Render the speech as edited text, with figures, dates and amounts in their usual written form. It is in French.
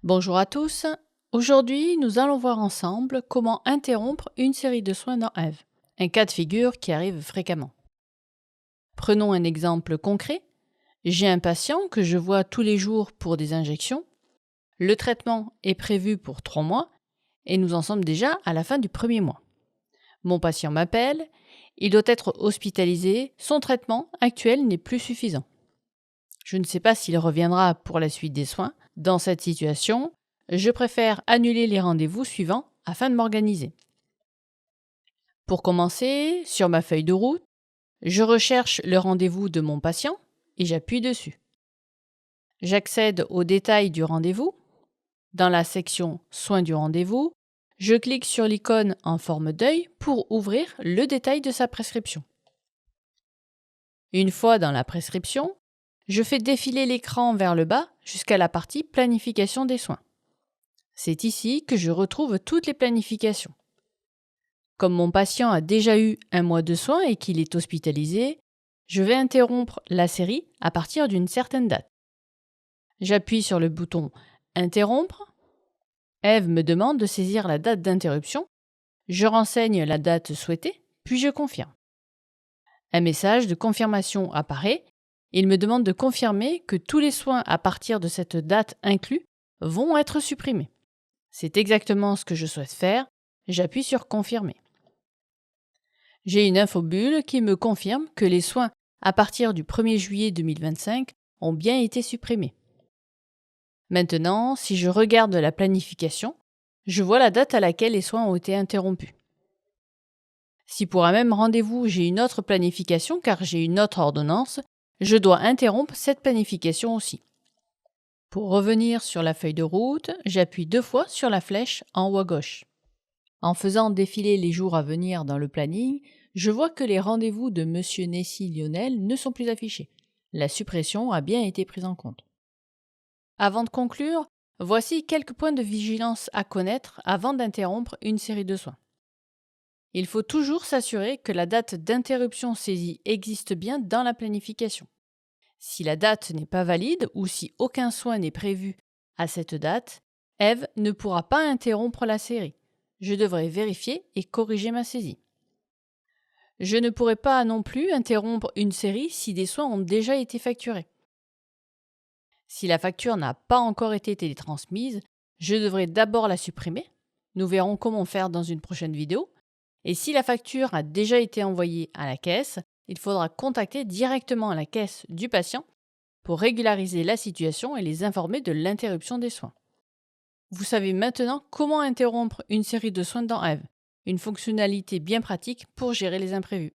Bonjour à tous. Aujourd'hui, nous allons voir ensemble comment interrompre une série de soins dans Eve, un cas de figure qui arrive fréquemment. Prenons un exemple concret. J'ai un patient que je vois tous les jours pour des injections. Le traitement est prévu pour 3 mois et nous en sommes déjà à la fin du premier mois. Mon patient m'appelle, il doit être hospitalisé, son traitement actuel n'est plus suffisant. Je ne sais pas s'il reviendra pour la suite des soins. Dans cette situation, je préfère annuler les rendez-vous suivants afin de m'organiser. Pour commencer, sur ma feuille de route, je recherche le rendez-vous de mon patient et j'appuie dessus. J'accède aux détails du rendez-vous. Dans la section Soins du rendez-vous, je clique sur l'icône en forme d'œil pour ouvrir le détail de sa prescription. Une fois dans la prescription, je fais défiler l'écran vers le bas jusqu'à la partie planification des soins. C'est ici que je retrouve toutes les planifications. Comme mon patient a déjà eu 1 mois de soins et qu'il est hospitalisé, je vais interrompre la série à partir d'une certaine date. J'appuie sur le bouton Interrompre. Eve me demande de saisir la date d'interruption. Je renseigne la date souhaitée, puis je confirme. Un message de confirmation apparaît. Il me demande de confirmer que tous les soins à partir de cette date inclus vont être supprimés. C'est exactement ce que je souhaite faire. J'appuie sur Confirmer. J'ai une infobulle qui me confirme que les soins à partir du 1er juillet 2025 ont bien été supprimés. Maintenant, si je regarde la planification, je vois la date à laquelle les soins ont été interrompus. Si pour un même rendez-vous j'ai une autre planification car j'ai une autre ordonnance, je dois interrompre cette planification aussi. Pour revenir sur la feuille de route, j'appuie 2 fois sur la flèche en haut à gauche. En faisant défiler les jours à venir dans le planning, je vois que les rendez-vous de Monsieur Nessy-Lionel ne sont plus affichés. La suppression a bien été prise en compte. Avant de conclure, voici quelques points de vigilance à connaître avant d'interrompre une série de soins. Il faut toujours s'assurer que la date d'interruption saisie existe bien dans la planification. Si la date n'est pas valide ou si aucun soin n'est prévu à cette date, Eve ne pourra pas interrompre la série. Je devrai vérifier et corriger ma saisie. Je ne pourrai pas non plus interrompre une série si des soins ont déjà été facturés. Si la facture n'a pas encore été télétransmise, je devrai d'abord la supprimer. Nous verrons comment faire dans une prochaine vidéo. Et si la facture a déjà été envoyée à la caisse, il faudra contacter directement la caisse du patient pour régulariser la situation et les informer de l'interruption des soins. Vous savez maintenant comment interrompre une série de soins dans Eve, une fonctionnalité bien pratique pour gérer les imprévus.